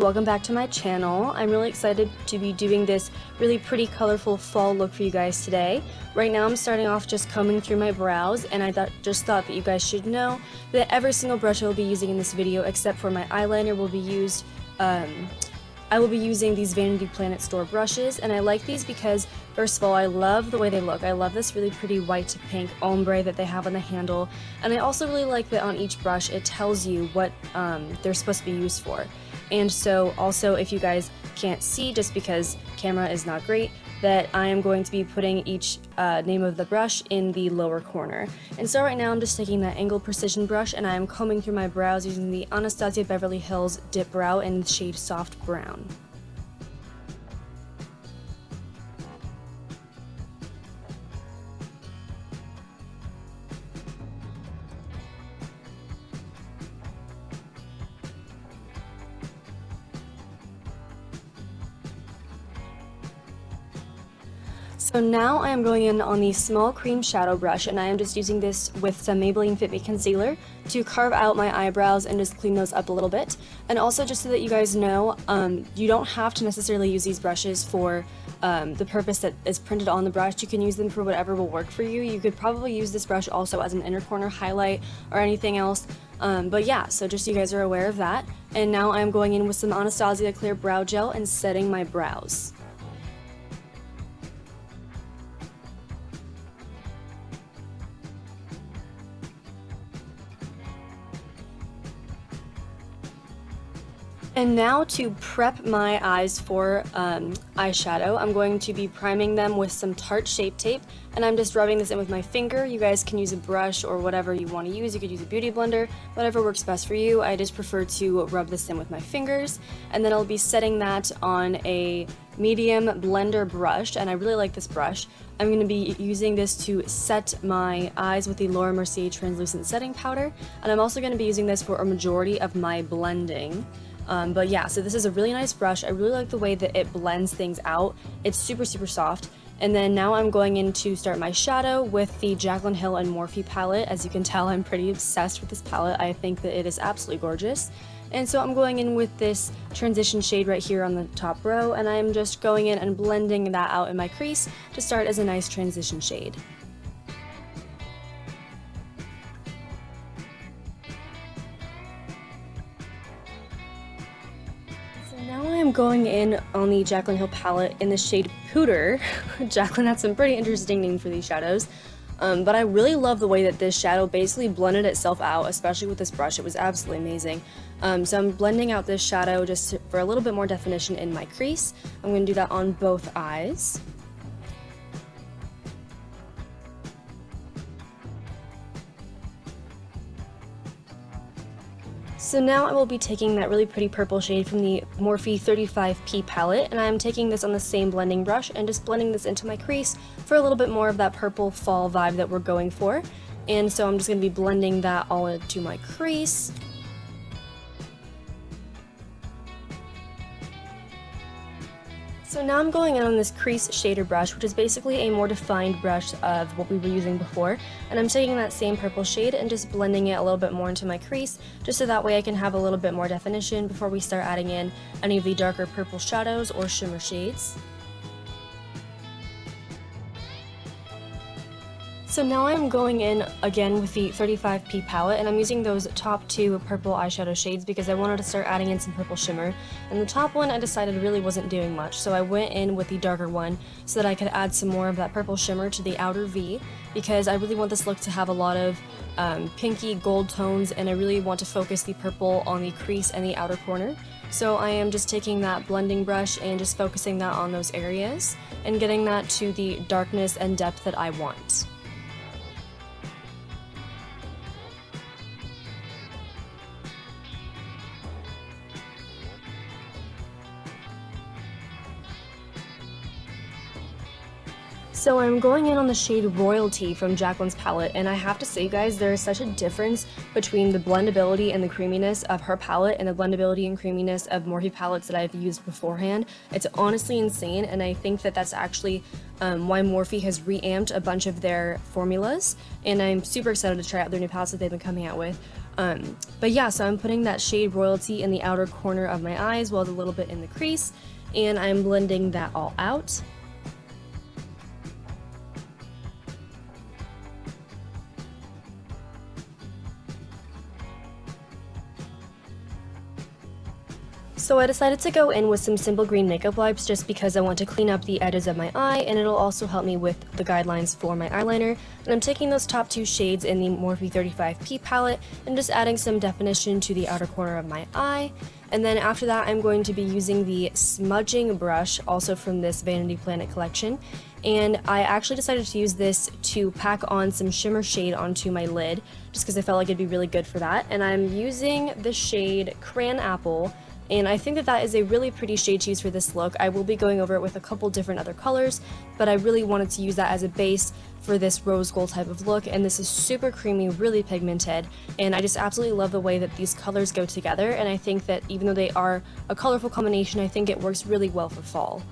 welcome back to my channel. I'm really excited to be doing this really pretty colorful fall look for you guys today. Right now I'm starting off just combing through my brows, and I just thought that you guys should know that every single brush I will be using in this video except for my eyeliner will be used I will be using these Vanity Planet store brushes, and I like these because, first of all, I love the way they look. I love this really pretty white to pink ombre that they have on the handle, and I also really like that on each brush it tells you what they're supposed to be used for. And so also, if you guys can't see, just because camera is not great, that I am going to be putting each name of the brush in the lower corner. And so right now I'm just taking that angled precision brush and I am combing through my brows using the Anastasia Beverly Hills Dip Brow in the shade Soft Brown. So now I am going in on the small cream shadow brush, and I am just using this with some Maybelline Fit Me concealer to carve out my eyebrows and just clean those up a little bit. And also, just so that you guys know, you don't have to necessarily use these brushes for the purpose that is printed on the brush. You can use them for whatever will work for you. You could probably use this brush also as an inner corner highlight or anything else. But yeah, so just so you guys are aware of that. And now I'm going in with some Anastasia Clear Brow Gel and setting my brows. And now to prep my eyes for eyeshadow, I'm going to be priming them with some Tarte Shape Tape, and I'm just rubbing this in with my finger. You guys can use a brush or whatever you want to use. You could use a beauty blender, whatever works best for you. I just prefer to rub this in with my fingers, and then I'll be setting that on a medium blender brush, and I really like this brush. I'm going to be using this to set my eyes with the Laura Mercier Translucent Setting Powder, and I'm also going to be using this for a majority of my blending. But yeah, so this is a really nice brush. I really like the way that it blends things out. It's super soft. And then now I'm going in to start my shadow with the Jaclyn Hill and Morphe palette. As you can tell, I'm pretty obsessed with this palette. I think that it is absolutely gorgeous. And so I'm going in with this transition shade right here on the top row, and I'm just going in and blending that out in my crease to start as a nice transition shade. Now I am going in on the Jaclyn Hill palette in the shade Pooter. Jaclyn had some pretty interesting names for these shadows, but I really love the way that this shadow basically blended itself out, especially with this brush. It was absolutely amazing. So I'm blending out this shadow just for a little bit more definition in my crease. I'm going to do that on both eyes. So now I will be taking that really pretty purple shade from the Morphe 35P palette, and I'm taking this on the same blending brush and just blending this into my crease for a little bit more of that purple fall vibe that we're going for. And so I'm just going to be blending that all into my crease. So now I'm going in on this crease shader brush, which is basically a more defined brush of what we were using before, and I'm taking that same purple shade and just blending it a little bit more into my crease, just so that way I can have a little bit more definition before we start adding in any of the darker purple shadows or shimmer shades. So now I'm going in again with the 35P palette, and I'm using those top two purple eyeshadow shades because I wanted to start adding in some purple shimmer. And the top one I decided really wasn't doing much, so I went in with the darker one so that I could add some more of that purple shimmer to the outer V, because I really want this look to have a lot of pinky gold tones, and I really want to focus the purple on the crease and the outer corner. So I am just taking that blending brush and just focusing that on those areas and getting that to the darkness and depth that I want. So I'm going in on the shade Royalty from Jaclyn's palette, and I have to say, guys, there is such a difference between the blendability and the creaminess of her palette and the blendability and creaminess of Morphe palettes that I've used beforehand. It's honestly insane, and I think that that's actually why Morphe has reamped a bunch of their formulas, and I'm super excited to try out their new palettes that they've been coming out with. But yeah, so I'm putting that shade Royalty in the outer corner of my eye as well as a little bit in the crease, and I'm blending that all out. So I decided to go in with some simple green makeup wipes just because I want to clean up the edges of my eye, and it'll also help me with the guidelines for my eyeliner. And I'm taking those top two shades in the Morphe 35P palette and just adding some definition to the outer corner of my eye. And then after that, I'm going to be using the smudging brush, also from this Vanity Planet collection. And I actually decided to use this to pack on some shimmer shade onto my lid, just because I felt like it'd be really good for that. And I'm using the shade Crayon Apple, and I think that that is a really pretty shade to use for this look. I will be going over it with a couple different other colors, but I really wanted to use that as a base for this rose gold type of look, and this is super creamy, really pigmented, and I just absolutely love the way that these colors go together, and I think that even though they are a colorful combination, I think it works really well for fall.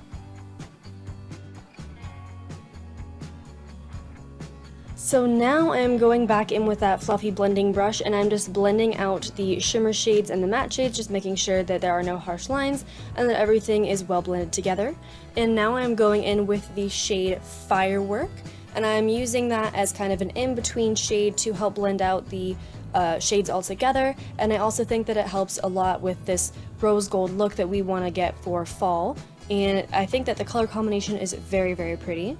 So now I'm going back in with that fluffy blending brush, and I'm just blending out the shimmer shades and the matte shades, just making sure that there are no harsh lines and that everything is well blended together. And now I'm going in with the shade Firework, and I'm using that as kind of an in-between shade to help blend out the shades all together. And I also think that it helps a lot with this rose gold look that we want to get for fall, and I think that the color combination is very, very pretty.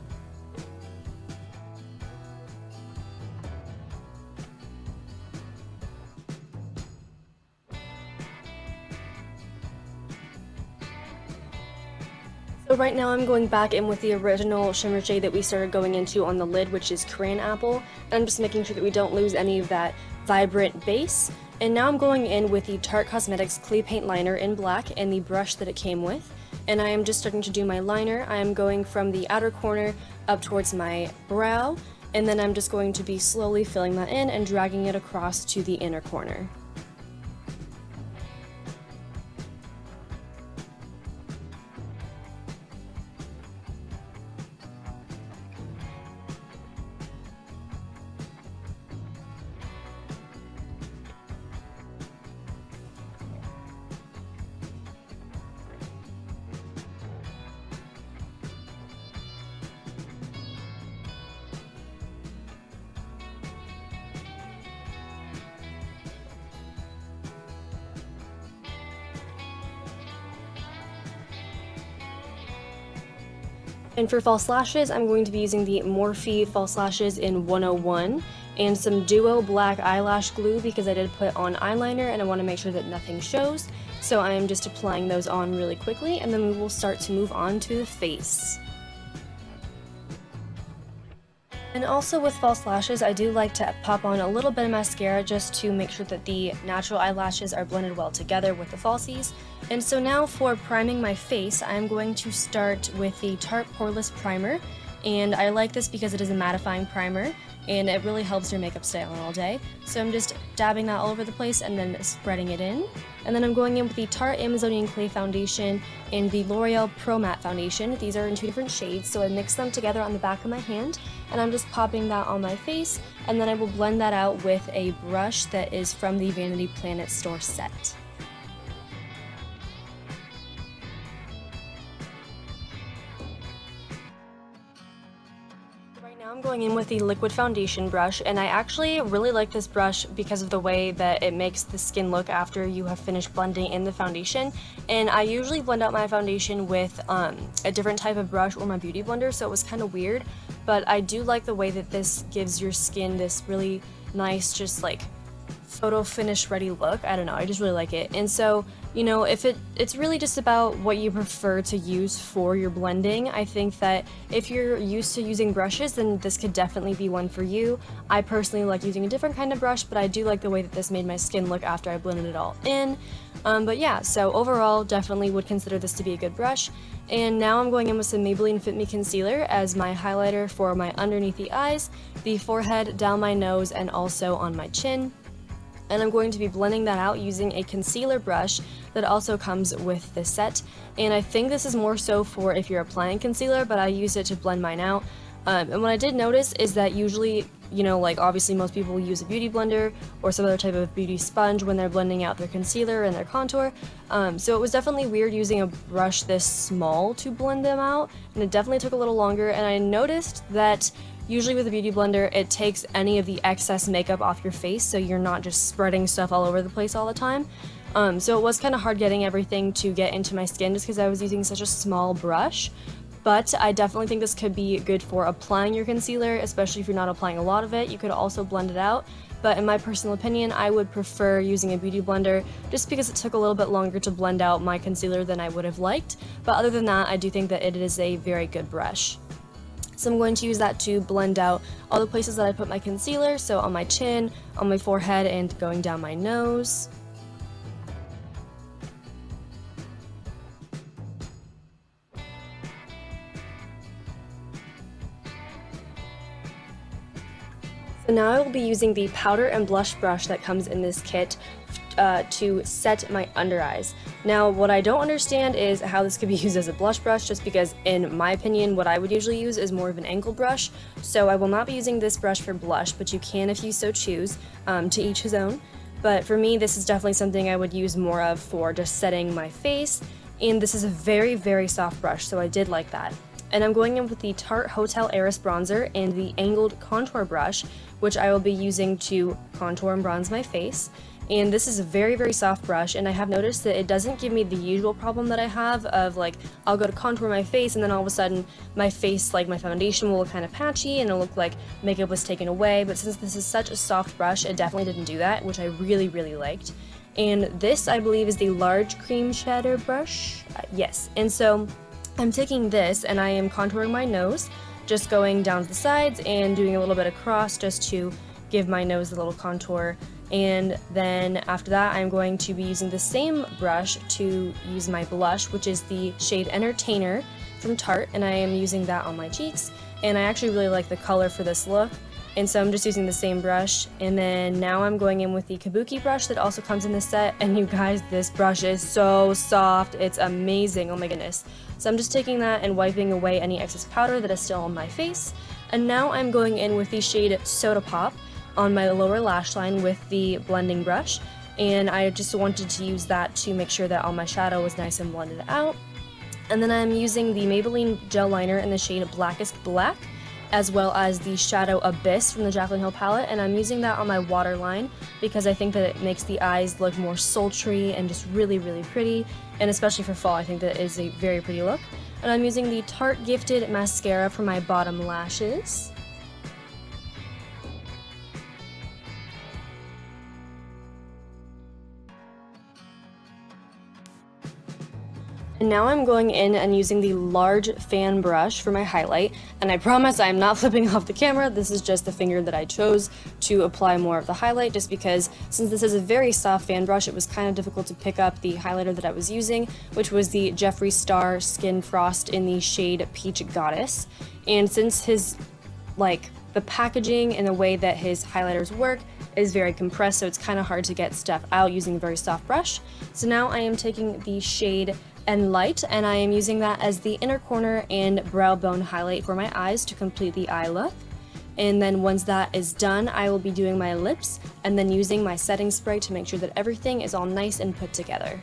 So right now I'm going back in with the original shimmer shade that we started going into on the lid, which is Crayon Apple, and I'm just making sure that we don't lose any of that vibrant base. And now I'm going in with the Tarte Cosmetics Clay Paint Liner in black and the brush that it came with, and I am just starting to do my liner. I am going from the outer corner up towards my brow, and then I'm just going to be slowly filling that in and dragging it across to the inner corner. And for false lashes, I'm going to be using the Morphe false lashes in 101 and some Duo black eyelash glue because I did put on eyeliner and I want to make sure that nothing shows. So I am just applying those on really quickly, and then we will start to move on to the face. And also with false lashes, I do like to pop on a little bit of mascara just to make sure that the natural eyelashes are blended well together with the falsies. And so now for priming my face, I'm going to start with the Tarte Poreless Primer. And I like this because it is a mattifying primer, and it really helps your makeup stay on all day. So I'm just dabbing that all over the place and then spreading it in. And then I'm going in with the Tarte Amazonian Clay Foundation and the L'Oreal Pro Matte Foundation. These are in two different shades, so I mix them together on the back of my hand, and I'm just popping that on my face, and then I will blend that out with a brush that is from the Vanity Planet store set. Now I'm going in with the liquid foundation brush, and I actually really like this brush because of the way that it makes the skin look after you have finished blending in the foundation. And I usually blend out my foundation with a different type of brush or my beauty blender, so it was kind of weird, but I do like the way that this gives your skin this really nice, just like photo finish ready look. I don't know, I just really like it. And so, you know, it's really just about what you prefer to use for your blending. I think that if you're used to using brushes, then this could definitely be one for you. I personally like using a different kind of brush, but I do like the way that this made my skin look after I blended it all in. But yeah, so overall, definitely would consider this to be a good brush. And now I'm going in with some Maybelline Fit Me Concealer as my highlighter for my underneath the eyes, the forehead, down my nose, and also on my chin. And I'm going to be blending that out using a concealer brush that also comes with this set. And I think this is more so for if you're applying concealer, but I use it to blend mine out. And what I did notice is that usually you know, like obviously most people use a beauty blender or some other type of beauty sponge when they're blending out their concealer and their contour. So it was definitely weird using a brush this small to blend them out, and it definitely took a little longer. And I noticed that usually with a beauty blender, it takes any of the excess makeup off your face, so you're not just spreading stuff all over the place all the time. So it was kind of hard getting everything to get into my skin just because I was using such a small brush. But I definitely think this could be good for applying your concealer, especially if you're not applying a lot of it. You could also blend it out. But in my personal opinion, I would prefer using a beauty blender just because it took a little bit longer to blend out my concealer than I would have liked. But other than that, I do think that it is a very good brush. So I'm going to use that to blend out all the places that I put my concealer, so on my chin, on my forehead, and going down my nose. So now I will be using the powder and blush brush that comes in this kit to set my under eyes. Now what I don't understand is how this could be used as a blush brush, just because in my opinion what I would usually use is more of an angled brush, so I will not be using this brush for blush, but you can if you so choose, to each his own. But for me this is definitely something I would use more of for just setting my face, and this is a very, very soft brush, so I did like that. And I'm going in with the Tarte Hotel Heiress bronzer and the angled contour brush, which I will be using to contour and bronze my face. And this is a very, very soft brush, and I have noticed that it doesn't give me the usual problem that I have of like, I'll go to contour my face and then all of a sudden my face, like my foundation will look kind of patchy and it'll look like makeup was taken away. But since this is such a soft brush, it definitely didn't do that, which I really, really liked. And this, I believe, is the large cream shadow brush. Yes, and so I'm taking this and I am contouring my nose, just going down to the sides and doing a little bit across just to give my nose a little contour. And then after that I'm going to be using the same brush to use my blush, which is the shade Entertainer from Tarte, and I am using that on my cheeks. And I actually really like the color for this look, and so I'm just using the same brush. And then now I'm going in with the Kabuki brush that also comes in this set, and you guys, this brush is so soft, it's amazing, oh my goodness. So I'm just taking that and wiping away any excess powder that is still on my face. And now I'm going in with the shade Soda Pop on my lower lash line with the blending brush, and I just wanted to use that to make sure that all my shadow was nice and blended out. And then I'm using the Maybelline gel liner in the shade Blackest Black, as well as the Shadow Abyss from the Jaclyn Hill palette, and I'm using that on my waterline because I think that it makes the eyes look more sultry and just really, really pretty, and especially for fall I think that is a very pretty look. And I'm using the Tarte Gifted mascara for my bottom lashes. And now I'm going in and using the large fan brush for my highlight, and I promise I'm not flipping off the camera. This is just the finger that I chose to apply more of the highlight, just because since this is a very soft fan brush, it was kind of difficult to pick up the highlighter that I was using, which was the Jeffree Star Skin Frost in the shade Peach Goddess. And since his, like, the packaging and the way that his highlighters work is very compressed, so it's kind of hard to get stuff out using a very soft brush. So now I am taking the shade and Light, and I am using that as the inner corner and brow bone highlight for my eyes to complete the eye look. And then once that is done, I will be doing my lips and then using my setting spray to make sure that everything is all nice and put together.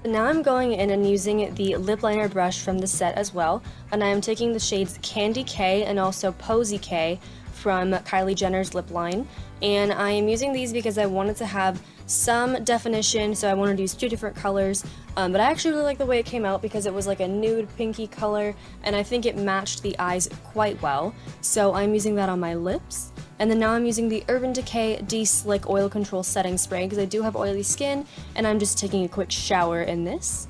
So now I'm going in and using the lip liner brush from the set as well, and I am taking the shades Candy K and also Posy K from Kylie Jenner's lip line, and I am using these because I wanted to have some definition, so I wanted to use two different colors, but I actually really like the way it came out because it was like a nude pinky color, and I think it matched the eyes quite well, so I'm using that on my lips. And then now I'm using the Urban Decay De-Slick Oil Control Setting Spray because I do have oily skin, and I'm just taking a quick shower in this.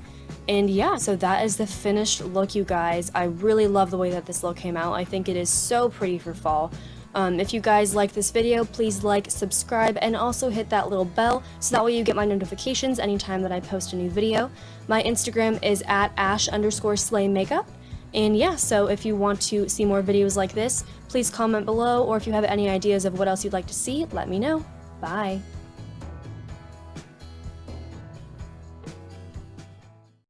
And yeah, so that is the finished look, you guys. I really love the way that this look came out. I think it is so pretty for fall. If you guys like this video, please like, subscribe, and also hit that little bell so that way you get my notifications anytime that I post a new video. My Instagram is at @ash_slay_makeup. And yeah, so if you want to see more videos like this, please comment below, or if you have any ideas of what else you'd like to see, let me know. Bye!